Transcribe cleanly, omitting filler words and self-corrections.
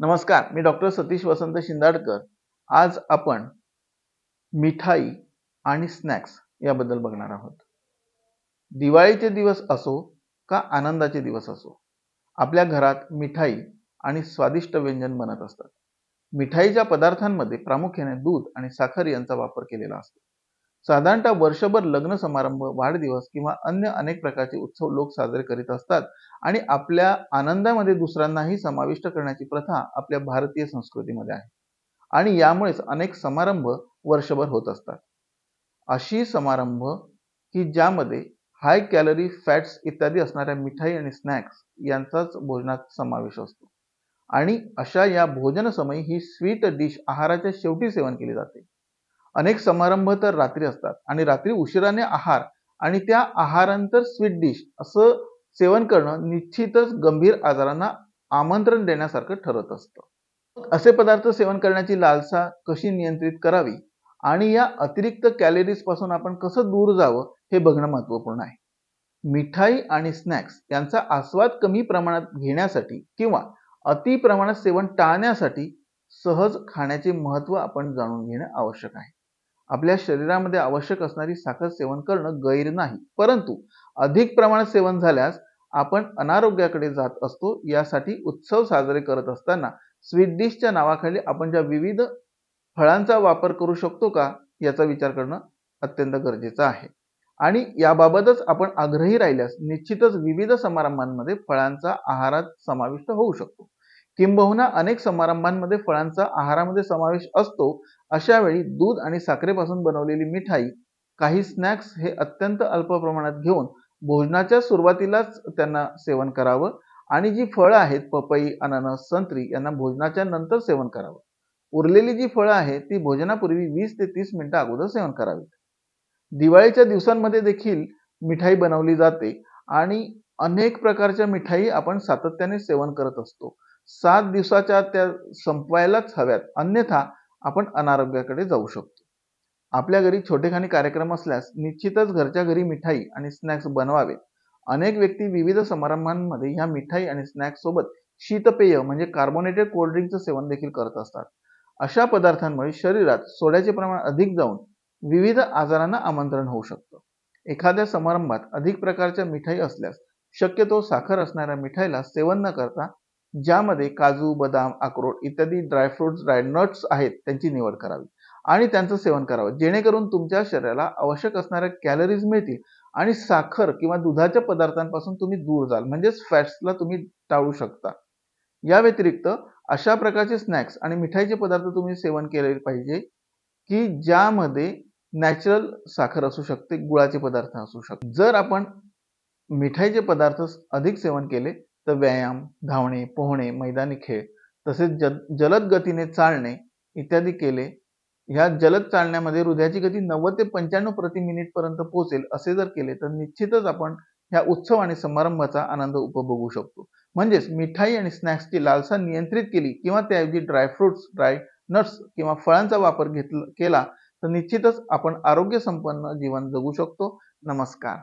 नमस्कार, मी डॉक्टर सतीश वसंत शिंदाडकर. आज आपण मिठाई आणि स्नॅक्स याबद्दल बघणार आहोत. दिवाळीचे दिवस असो का आनंदाचे दिवस असो, आपल्या घरात मिठाई आणि स्वादिष्ट व्यंजन बनत असतात. मिठाईच्या पदार्थांमध्ये प्रामुख्याने दूध आणि साखर यांचा वापर केलेला असतो. साधारणतः वर्षभर लग्न समारंभ, वाढदिवस किंवा अन्य अनेक प्रकारचे उत्सव लोक साजरे करीत असतात आणि आपल्या आनंदामध्ये दुसऱ्यांनाही समाविष्ट करण्याची प्रथा आपल्या भारतीय संस्कृतीमध्ये आहे आणि यामुळेच अनेक समारंभ वर्षभर होत असतात. अशी समारंभ की ज्यामध्ये हाय कॅलरी, फॅट्स इत्यादी असणाऱ्या मिठाई आणि स्नॅक्स यांचाच भोजनात समावेश असतो आणि अशा या भोजन समयी ही स्वीट डिश आहाराच्या शेवटी सेवन केली जाते. अनेक समारंभ तर रात्री असतात आणि रात्री उशिराने आहार आणि त्या आहारानंतर स्वीट डिश असं सेवन करणं निश्चितच गंभीर आजारांना आमंत्रण देण्यासारखं ठरत असतं. मग असे पदार्थ सेवन करण्याची लालसा कशी नियंत्रित करावी आणि या अतिरिक्त कॅलरीज पासून आपण कसं दूर जावं हे बघणं महत्त्वपूर्ण आहे. मिठाई आणि स्नॅक्स यांचा आस्वाद कमी प्रमाणात घेण्यासाठी किंवा अति प्रमाणात सेवन टाळण्यासाठी सहज खाण्याचे महत्त्व आपण जाणून घेणे आवश्यक आहे. आपल्या शरीरामध्ये आवश्यक असणारी साखर सेवन करणं गैर नाही, परंतु अधिक प्रमाणात सेवन झाल्यास आपण अनारोग्याकडे जात असतो. यासाठी उत्सव साजरे करत असताना स्वीट डिशच्या नावाखाली आपण ज्या विविध फळांचा वापर करू शकतो का याचा विचार करणं अत्यंत गरजेचं आहे आणि याबाबतच आपण आग्रही राहिल्यास निश्चितच विविध समारंभांमध्ये फळांचा आहारात समाविष्ट होऊ शकतो. किंबहुना अनेक समारंभांमध्ये फळांचा आहारामध्ये समावेश असतो. अशा वेळी दूध आणि साखरेपासून बनवलेली मिठाई, काही स्नॅक्स हे अत्यंत अल्प प्रमाणात घेऊन भोजनाच्या सुरुवातीलाच त्यांना सेवन करावं आणि जी फळं आहेत पपई, अननस, संत्री यांना भोजनाच्या नंतर सेवन करावं. उरलेली जी फळं आहेत ती भोजनापूर्वी 20 ते 30 मिनिटं अगोदर सेवन करावीत. दिवाळीच्या दिवसांमध्ये देखील मिठाई बनवली जाते आणि अनेक प्रकारच्या मिठाई आपण सातत्याने सेवन करत असतो. 7 दिवसाच्या आत त्या संपवायलाच हव्यात, अन्यथा आपण अनारोग्याकडे जाऊ शकतो. आपल्या घरी छोटेखानी कार्यक्रम असल्यास निश्चितच घरच्या घरी मिठाई आणि स्नॅक्स बनवावेत. अनेक व्यक्ती विविध समारंभांमध्ये ह्या मिठाई आणि स्नॅक्स सोबत शीतपेय म्हणजे कार्बोनेटेड कोल्ड ड्रिंकचं सेवन देखील करत असतात. अशा पदार्थांमुळे शरीरात सोड्याचे प्रमाण अधिक जाऊन विविध आजारांना आमंत्रण होऊ शकतं. एखाद्या समारंभात अधिक प्रकारच्या मिठाई असल्यास शक्यतो साखर असणाऱ्या मिठाईला सेवन न करता ज्यामध्ये काजू, बदाम, अक्रोड इत्यादी ड्रायफ्रुट्स, ड्राय नट्स आहेत त्यांची निवड करावी आणि त्यांचं सेवन करावं, जेणेकरून तुमच्या शरीराला आवश्यक असणाऱ्या कॅलरीज मिळतील आणि साखर किंवा दुधाच्या पदार्थांपासून तुम्ही दूर जाल, म्हणजेच फॅट्सला तुम्ही टाळू शकता. या व्यतिरिक्त अशा प्रकारचे स्नॅक्स आणि मिठाईचे पदार्थ तुम्ही सेवन केले पाहिजे की ज्यामध्ये नॅचरल साखर असू शकते, गुळाचे पदार्थ असू शकतात. जर आपण मिठाईचे पदार्थ अधिक सेवन केले तर व्यायाम, धावणे, पोहणे, मैदानी खेळ तसेच जलद गतीने चालणे इत्यादी केले. ह्या जलद चालण्यामध्ये हृदयाची गती 90 ते 95 प्रति मिनिट पर्यंत पोहोचेल असे जर केले तर निश्चितच आपण ह्या उत्सव आणि समारंभाचा आनंद उपभोगू शकतो. म्हणजेच मिठाई आणि स्नॅक्सची लालसा नियंत्रित केली किंवा त्याऐवजी ड्रायफ्रुट्स, ड्राय नट्स किंवा फळांचा वापर केला तर निश्चितच आपण आरोग्य संपन्न जीवन जगू शकतो. नमस्कार.